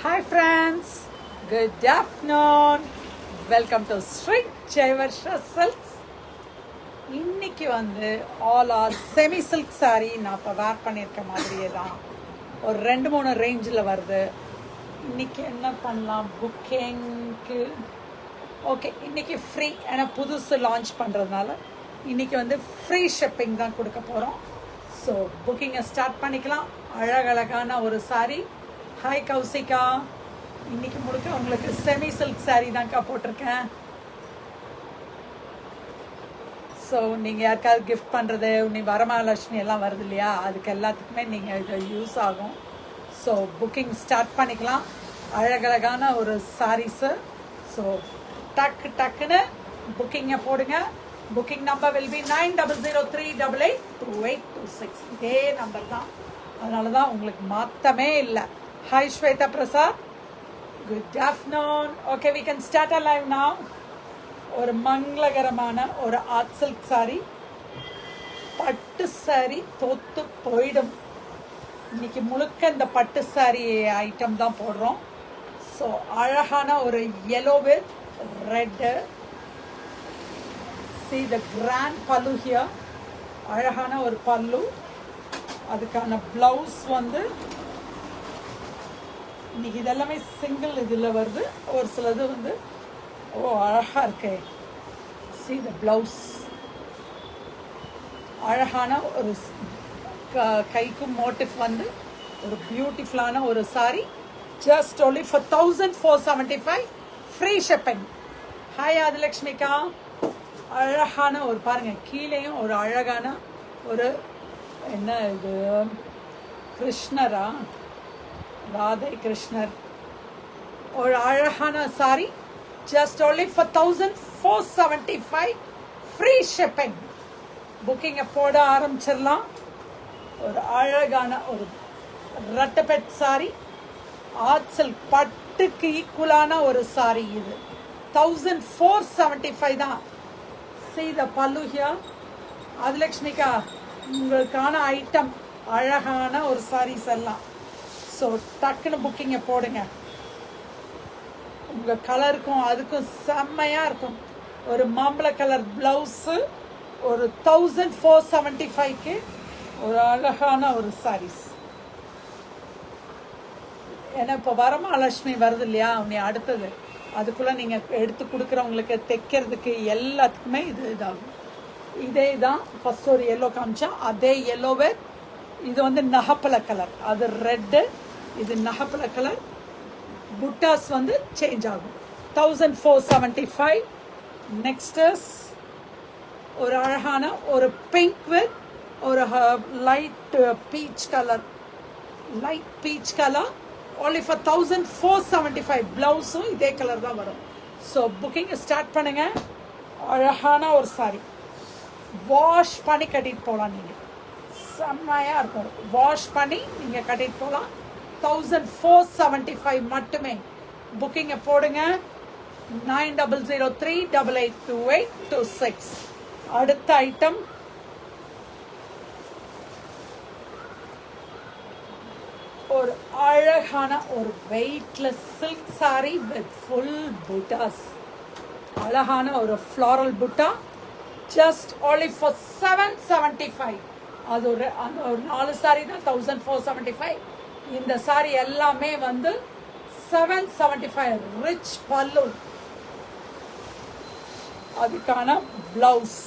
Hi friends, good afternoon. Welcome to Sri Jaivarsha Silks. இன்னைக்கு வந்து all our semi silk saree நான் இப்போ வேர் பண்ணியிருக்க மாதிரியே தான் ஒரு 2-3 ரேஞ்சில் வருது. இன்னைக்கு என்ன பண்ணலாம் புக்கிங்க்கு? ஓகே, இன்னைக்கு ஃப்ரீ, ஏன்னா புதுசு லான்ச் பண்ணுறதுனால இன்னைக்கு வந்து ஃப்ரீ ஷிப்பிங் தான் கொடுக்க போகிறோம். ஸோ புக்கிங்கை ஸ்டார்ட் பண்ணிக்கலாம். அழகழகான ஒரு சாரீ. ஹாய் கௌசிகா, இன்னைக்கு முழுக்க உங்களுக்கு செமி சில்க் சாரீ தான்க்கா போட்டிருக்கேன். ஸோ நீங்கள் யாருக்காவது கிஃப்ட் பண்ணுறது, நீ வரமகாலட்சுமி எல்லாம் வருது இல்லையா, அதுக்கு எல்லாத்துக்குமே நீங்கள் இது யூஸ் ஆகும். ஸோ புக்கிங் ஸ்டார்ட் பண்ணிக்கலாம். அழகழகான ஒரு சாரீஸு. ஸோ டக்குன்னு புக்கிங்கை போடுங்க. Booking number will be 9003882826. இதே நம்பர் தான், அதனால தான் உங்களுக்கு மாற்றமே இல்லை. Hi Shweta Prasad, good afternoon. Okay, we can start a live now. ஒரு மங்களகரமான ஒரு ஆர்ட் சில்க் சாரி, பட்டு சாரி தோத்து போயிடும். இன்னைக்கு முழுக்க இந்த பட்டு சாரி ஐட்டம் தான் போடுறோம். ஸோ அழகான ஒரு yellow with red. See the grand pallu here. அழகான ஒரு பல்லு. அதுக்கான பிளவுஸ் வந்து இன்னைக்கு இதெல்லாமே சிங்கிள் இதில் வருது. ஒரு சிலது வந்து அழகா இருக்கு. See the blouse. அழகான ஒரு கைக்கும் மோட்டிவ் வந்து ஒரு பியூட்டிஃபுல்லான ஒரு sari. Just only for 1475 free shipping. Hi Adhilakshmika, அழகான ஒரு பாருங்க, கீழேயும் ஒரு அழகான ஒரு என்ன இது கிருஷ்ணரா, ராதை கிருஷ்ணர், ஒரு அழகான sorry. Just only for 1475 free shipping. Booking போட ஆரம்பிச்சிடலாம். ஒரு அழகான ஒரு ரட்டபெட் சாரி, ஆர்ட் சில்க் பட்டுக்கு ஈக்குவலான ஒரு சாரி. இது 1475 தான். See the pallu here. ஆதிலக்ஷ்மிகா, உங்களுக்கான ஐட்டம் அழகான ஒரு சாரீஸ் எல்லாம். ஸோ டக்குன்னு புக்கிங்கை போடுங்க. உங்கள் கலருக்கும் அதுக்கும் செம்மையாக இருக்கும். ஒரு மாம்பழ கலர் ப்ளவுஸு ஒரு 1475க்கு ஒரு அழகான ஒரு சாரீஸ். ஏன்னா இப்போ வரமகாலட்சுமி வருது இல்லையா, உன்னை அடுத்தது அதுக்குள்ளே நீங்கள் எடுத்து கொடுக்குறவங்களுக்கு தைக்கிறதுக்கு எல்லாத்துக்குமே இதாகும். இதே தான் ஃபஸ்ட் ஒரு எல்லோ காமிச்சா, அதே எல்லோவே இது வந்து நகப்பழ கலர், அது ரெட்டு, இது நகப்பழ கலர். புட்டாஸ் வந்து சேஞ்ச் ஆகும். 1475. நெக்ஸ்ட் ஒரு அழகான ஒரு பிங்க் வித் ஒரு light peach colour, only for 1475. பிளவுஸும் இதே கலர் தான் வரும். ஸோ புக்கிங் ஸ்டார்ட் பண்ணுங்க. அழகான ஒரு சாரி, வாஷ் பண்ணி கட்டிட்டு போகலாம். நீங்கள் செம்மையாக இருக்கும். வாஷ் பண்ணி நீங்கள் கட்டிட்டு போகலாம். 1475 மட்டுமே. புக்கிங்கை போடுங்க. 9003882826. அடுத்த ஐட்டம் ஒரு அழகான ஒரு weightless silk sorry with full புட்டாஸ். அழகான ஒரு ஃப்ளாரல் புட்டா. Just only for 775. அது ஒரு 4 சாரி தான் 1475. இந்த சாரி எல்லாமே வந்து 775. ரிச் பல்லு, அதுக்கான பிளவுஸ்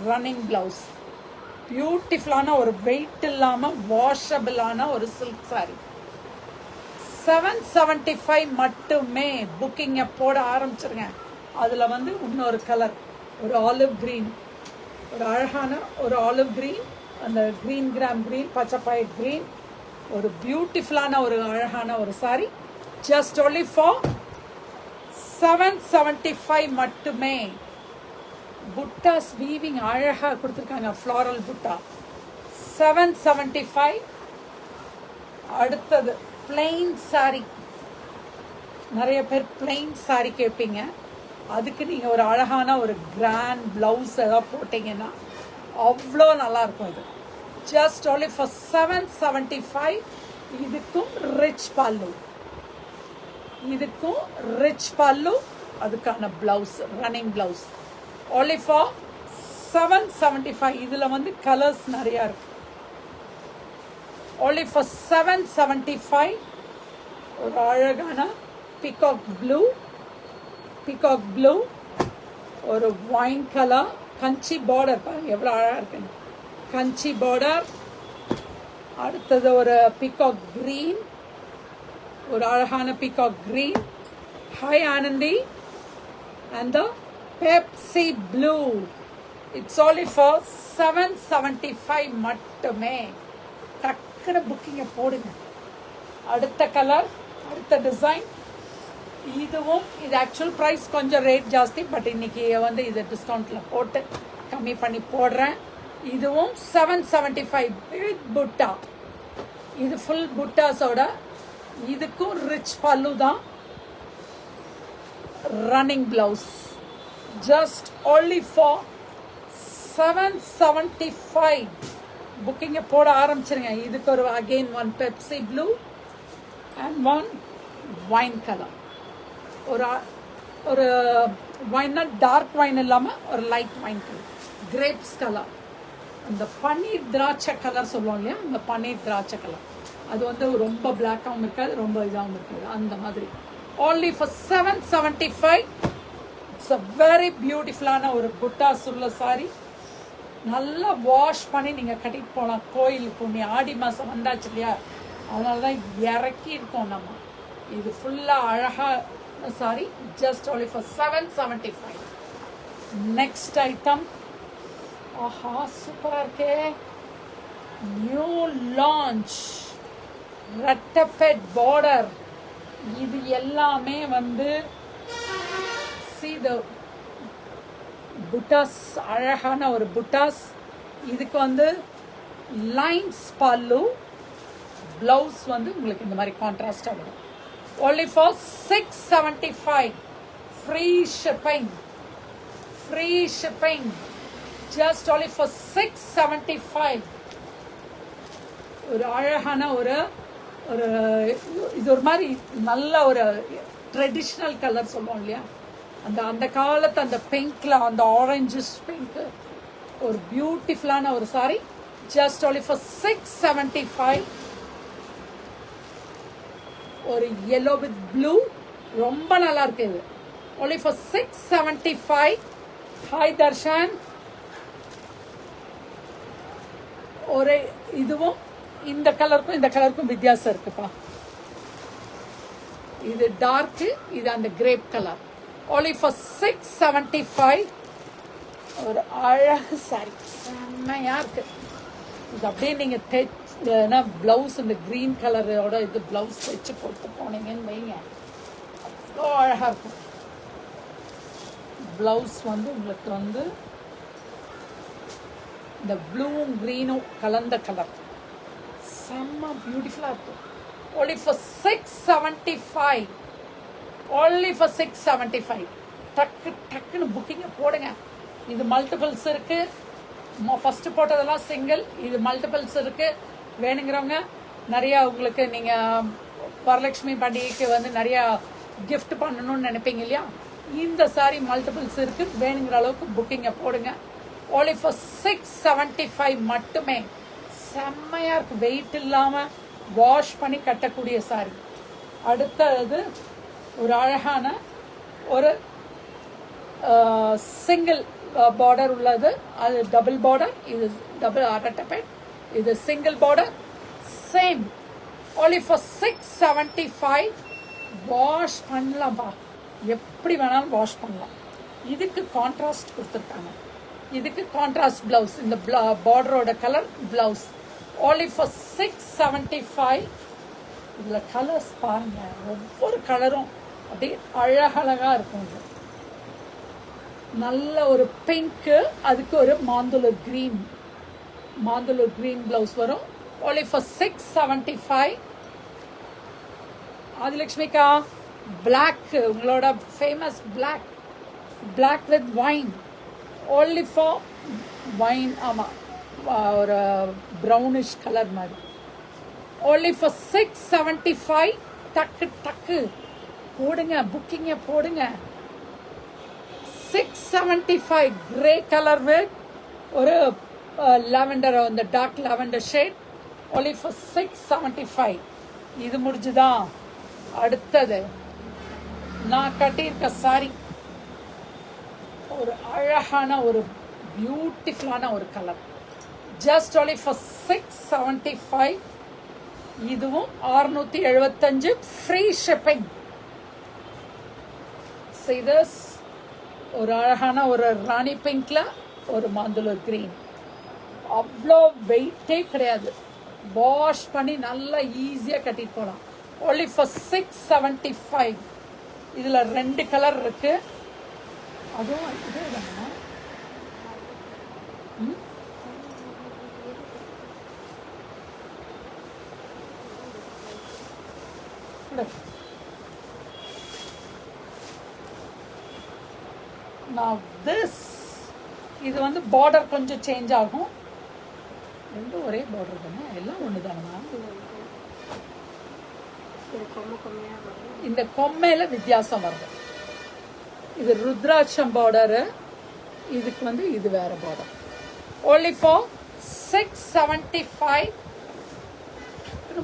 ரன்னிங் பிளவுஸ். பியூட்டிஃபுல்லான ஒரு வெயிட் இல்லாமல் வாஷபிளான ஒரு சில்க் சாரி. 775 மட்டுமே. புக்கிங்கை போட ஆரம்பிச்சிருங்க. அதில் வந்து இன்னொரு கலர், ஒரு ஆலிவ் க்ரீன், ஒரு அழகான ஒரு ஆலிவ் க்ரீன், அந்த க்ரீன் கிராம் க்ரீன், பச்சைப்பாய் க்ரீன், ஒரு பியூட்டிஃபுல்லான ஒரு அழகான ஒரு சாரி. ஜஸ்ட் only for 775 மட்டுமே. புட்டாஸ் வீவிங் அழகாக கொடுத்துருக்காங்க, ஃப்ளாரல் புட்டா. 775. அடுத்தது பிளெயின் சாரி. நிறைய பேர் பிளெயின் சாரி கேட்பீங்க. அதுக்கு நீங்கள் ஒரு அழகான ஒரு கிராண்ட் ப்ளவுஸ் ஏதாவது போட்டிங்கன்னா அவ்வளோ நல்லாயிருக்கும். இது ஜஸ்ட் only for 775. இதுக்கும் ரிச் பல்லு. இதுக்கும் ரிச் பல்லு, அதுக்கான blouse, running blouse. only for 775. இதில் வந்து கலர்ஸ் நிறையா இருக்கு. only for 775. ஒரு அழகான பீகாக் ப்ளூ, ஒரு ஒயின் கலர், கஞ்சி பார்டர் பாருங்க எவ்வளோ அழகாக இருக்குன்னு, கஞ்சி பார்டர். அடுத்தது ஒரு பீகாக் க்ரீன், ஒரு அழகான peacock green, hi Anandi, and the Pepsi blue. It's only for 775 மட்டுமே. டக்குன்னு புக்கிங்கை போடுங்க. அடுத்த கலர், அடுத்த டிசைன். இதுவும் இது ஆக்சுவல் ப்ரைஸ் கொஞ்சம் ரேட் ஜாஸ்தி, பட் இன்னைக்கு வந்து இது டிஸ்கவுண்ட்டில் போட்டு கம்மி பண்ணி போடுறேன். இதுவும் 775 வித் புட்டா. இது ஃபுல் புட்டாஸோட. இதுக்கும் ரிச் பல்லு தான், running blouse. Just only for 775. புக்கிங்கை போட ஆரம்பிச்சிருங்க. இதுக்கு ஒரு again one Pepsi blue and one wine colour. ஒரு வைன்னா டார்க் வைன் இல்லாமல் ஒரு light wine colour, grapes colour. அந்த பன்னீர் திராட்சை கலர் சொல்லுவோம் இல்லையா, அந்த பன்னீர் திராட்சை கலர். அது வந்து ரொம்ப பிளாக்காகவும் இருக்காது, ரொம்ப இதாகவும் இருக்காது, அந்த மாதிரி. only for 775. It's a very பியூட்டிஃபுல்லான ஒரு புட்டாஸ் உள்ள சாரி. நல்லா வாஷ் பண்ணி நீங்கள் கட்டிட்டு போகலாம் கோயிலுக்கு. நீ ஆடி மாதம் வந்தாச்சு இல்லையா, அதனால தான் இறக்கி இருக்கோம் நம்ம. இது ஃபுல்லாக அழகாக sari. Just only for 775. Next item. ஆஹா சூப்பராக இருக்கே, நியூ லான்ச் ரெட்டப்பெட் பார்டர். இது எல்லாமே வந்து see the புட்டாஸ், அழகான ஒரு புட்டாஸ். இதுக்கு வந்து லைன்ஸ் பல்லு, பிளவுஸ் வந்து உங்களுக்கு இந்த மாதிரி கான்ட்ராஸ்டாக வரும். only for 675. free shipping. just only for 675. ஒரு அழகான ஒரு இது ஒரு மாதிரி நல்ல ஒரு ட்ரெடிஷ்னல் கலர் சொல்லுவோம் இல்லையா, அந்த காலத்து அந்த பிங்க்ல, அந்த ஆரஞ்சஸ் பிங்க், ஒரு பியூட்டிஃபுல்லான ஒரு சாரி. Just only for 675. ஒரு yellow with blue, ரொம்ப நல்லா இருக்கு இது. only for 675. ஹாய் தர்ஷன். ஒரு இதுவும் இந்த கலருக்கும் இந்த கலருக்கும் வித்தியாசம் இருக்குப்பா. இது டார்க்கு, இது அந்த கிரேப் கலர். only for 675. ஒரு அழகு சாரி, செம்மையா இருக்கு. இது அப்படியே நீங்க தைச்சா பிளவுஸ் இந்த கிரீன் கலரோட இது பிளவுஸ் தைச்சு போட்டு போனீங்கன்னு வைங்க, அவ்வளோ அழகா இருக்கும். பிளவுஸ் வந்து உங்களுக்கு வந்து இந்த ப்ளூவும் க்ரீனும் கலந்த கலர், செம்ம பியூட்டிஃபுல்லாக இருக்கும். only for 675. only for 675. டக்குன்னு புக்கிங்கை போடுங்க. இது மல்டிபிள்ஸ் இருக்கு. ஃபர்ஸ்ட் போட்டதெல்லாம் சிங்கிள், இது மல்டிபிள்ஸ் இருக்கு. வேணுங்கிறவங்க நிறையா உங்களுக்கு நீங்கள் வரலட்சுமி பண்டிகைக்கு வந்து நிறையா கிஃப்ட் பண்ணணும்னு நினைப்பீங்க இல்லையா, இந்த சாரி மல்டிபிள்ஸ் இருக்கு. வேணுங்கிற அளவுக்கு புக்கிங்கை போடுங்க. only for 675 மட்டுமே. செம்மையாக இருக்கு, வெயிட் இல்லாமல் வாஷ் பண்ணி கட்டக்கூடிய சாரி. அடுத்தது ஒரு அழகான ஒரு சிங்கிள் பார்டர் உள்ளது, அது டபுள் பார்டர். இது டபுள் ரெட்டப்பெட், இது single border. Same only for 675. Wash பண்ணலாம்ப்பா, எப்படி வேணாலும் வாஷ் பண்ணலாம். இதுக்கு கான்ட்ராஸ்ட் கொடுத்துருக்காங்க. இதுக்கு கான்ட்ராஸ்ட் பிளவுஸ், இந்த பார்டரோட கலர் பிளவுஸ். only for 675. இதில் கலர்ஸ் பாருங்க, ஒவ்வொரு கலரும் அப்படியே அழகழகாக இருக்கும். இது நல்ல ஒரு பிங்க்கு, அதுக்கு ஒரு மாந்துளர் கிரீன் பிளவுஸ் வரும். only for 675. ஆதிலட்சுமிக்கா, பிளாக், உங்களோட famous black with wine. only for wine, ஆமாம், ஒரு ப்ரௌனிஷ் கலர் மாதிரி. only for 675. டக்கு போடுங்க, புக்கிங்க போடுங்க. 675 கிரே கலர் வித் ஒரு லாவெண்டர், அந்த dark lavender shade, only for 675. இது முடிஞ்சுதான். அடுத்தது நான் கட்டியிருக்க சாரி ஒரு அழகான ஒரு பியூட்டிஃபுல்லான ஒரு கலர், ஜஸ்ட் only for 675. இதுவும் 675 ஃப்ரீ ஷிப்பிங். See this, ஒரு அழகான ஒரு ராணி பிங்க்ல ஒரு மாந்துளூர் கிரீன். அவ்வளோ வெயிட்டே கிடையாது, வாஷ் பண்ணி நல்லா ஈஸியாக கட்டிட்டு போகலாம். only for 675. இதில் 2 கலர் இருக்கு. அதுவும் இதே தானா? Now this, இது வந்து பார்டர் கொஞ்சம் சேஞ்ச் ஆகும். ரெண்டும் ஒரே பார்டர் தானே, எல்லாம் ஒன்று தானே. இந்த கொம்மையில வித்தியாசம் வருது. இது ருத்ராட்சம் பார்டரு, இதுக்கு வந்து இது வேற பார்டர். only for 675.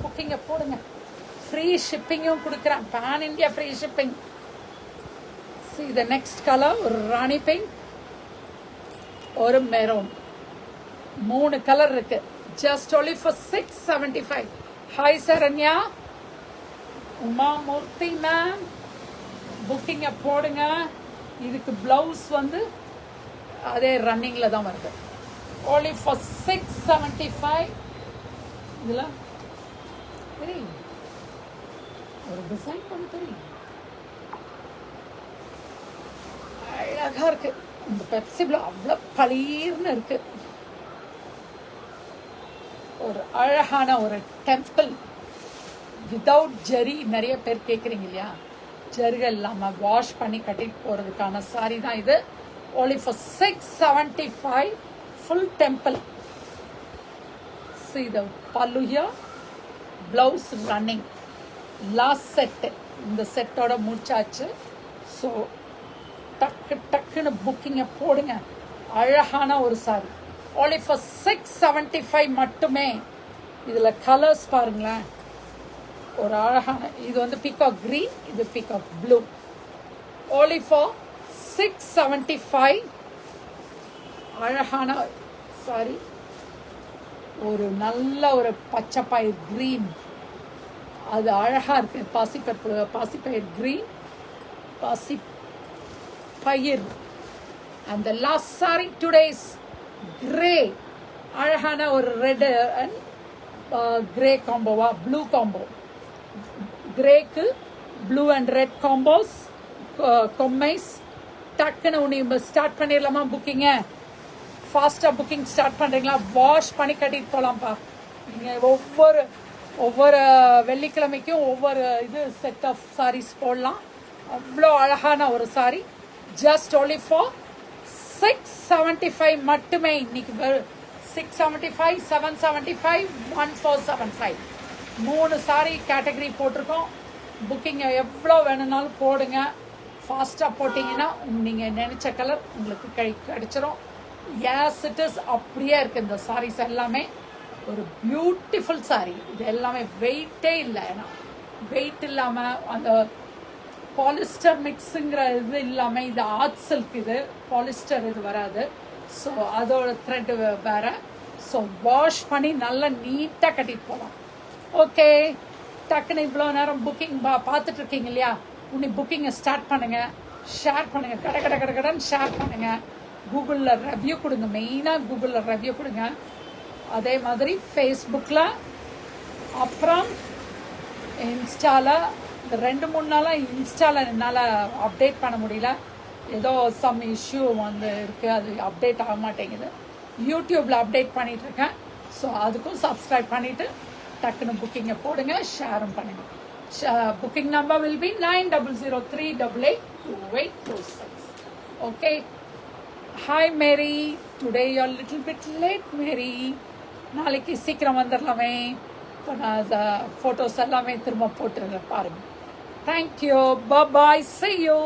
புக்கிங்க போடுங்க. ஃப்ரீ ஷிப்பிங்கும் கொடுக்குறேன், pan India free shipping. See the next color, ஒரு ராணி பிங்க், ஒரு மெரூன். 3 கலர் இருக்கு. just only for 675. Hi Saranya, Uma Murthy ma'am, புக்கிங்க போடுங்க. இதுக்கு பிளவுஸ் வந்து அதே ரன்னிங்ல தான் வருது. only for 675. இதில் தெரியும் ஒரு டிசைன் பண்ண தெரியும், அழகா இருக்கு. இந்த பெப்சி ப்ளூ அவ்வளோ பளீர்னு இருக்கு. ஒரு அழகான ஒரு டெம்பிள் வித்தவுட் ஜரி. நிறைய பேர் கேட்குறீங்க இல்லையா, ஜரிகள் இல்லாமல் வாஷ் பண்ணி கட்டிட்டு போகிறதுக்கான சாரி தான் இது. only for 675 full temple. See the pallu here, blouse running. Last set, இந்த செட்டோட முடிச்சாச்சு. ஸோ டக்கு டக்குன்னு புக்கிங்கை போடுங்க. அழகான ஒரு சாரி only for 675 மட்டுமே. இதில் கலர்ஸ் பாருங்களேன், ஒரு அழகான, இது வந்து பீகாக் கிரீன், இது பீகாக் ப்ளூ. only for 675. அழகான சாரி, ஒரு நல்ல ஒரு பச்சை பயிர் கிரீன், அது அழகா இருக்கு. பாசிப்பயிர் கிரீன், பாசிப்பயிர். அந்த லாஸ்ட் சாரி டுடேஸ் கிரே, அழகான ஒரு ரெட் அண்ட் கிரே காம்போவா, ப்ளூ காம்போ. கிரேக்கு ப்ளூ அண்ட் ரெட் காம்போஸ், கொம்மைஸ். டக்குன்னு உன்னை ஸ்டார்ட் பண்ணிடலாமா புக்கிங்க? ஃபாஸ்ட்டாக புக்கிங் ஸ்டார்ட் பண்ணுறீங்களா? வாஷ் பண்ணி கட்டிட்டு போகலாம்ப்பா. நீங்கள் ஒவ்வொரு வெள்ளிக்கிழமைக்கும் ஒவ்வொரு இது செட் ஆஃப் சாரீஸ் போடலாம். அவ்வளோ அழகான ஒரு சாரி. ஜஸ்ட் only for 675 மட்டுமே. இன்னைக்கு 675, 775, 1475 3 சாரி கேட்டகரி போட்டிருக்கோம். புக்கிங்கை எவ்வளோ வேணும்னாலும் போடுங்க. ஃபாஸ்ட்டாக போட்டிங்கன்னா நீங்கள் நினச்ச கலர் உங்களுக்கு கிடைச்சிரும். yes it is, அப்படியே இருக்குது இந்த சாரீஸ் எல்லாமே. ஒரு பியூட்டிஃபுல் சாரி. இது எல்லாமே வெயிட்டே இல்லை, ஏன்னா வெயிட் இல்லாமல் அந்த பாலிஸ்டர் மிக்ஸுங்கிற இது இல்லாமல், இது ஆர்ட் சில்க், இது பாலிஸ்டர் இது வராது. ஸோ அதோட த்ரெட் வேறு. ஸோ வாஷ் பண்ணி நல்லா நீட்டாக கட்டிட்டு போகலாம். ஓகே, டக்குன்னு இவ்வளோ நேரம் புக்கிங் பார்த்துட்ருக்கீங்க இல்லையா, உன்னை புக்கிங்கை ஸ்டார்ட் பண்ணுங்கள், ஷேர் பண்ணுங்கள், கடன் ஷேர் பண்ணுங்கள். கூகுளில் ரிவ்யூ கொடுங்க, மெயினாக கூகுளில் ரிவ்யூ கொடுங்க. அதே மாதிரி ஃபேஸ்புக்கில், அப்புறம் இன்ஸ்டாவில். இந்த 2-3 நாளாக இன்ஸ்டாவில் என்னால் அப்டேட் பண்ண முடியல, ஏதோ சம் இஷ்யூ வந்து இருக்குது, அது அப்டேட் ஆக மாட்டேங்குது. யூடியூப்பில் அப்டேட் பண்ணிகிட்ருக்கேன். ஸோ அதுக்கும் சப்ஸ்கிரைப் பண்ணிவிட்டு டக்குன்னு புக்கிங்கை போடுங்க, ஷேரும் பண்ணுங்கள். Booking number will be 9003882826. Okay. Hi Mary, today you are little bit late Mary. நாளைக்கு சீக்கிரம் வந்துடலாமே. இப்போ நான் ஃபோட்டோஸ் எல்லாமே திரும்ப போட்டுருங்க பாருங்கள். Thank you, bye, see you.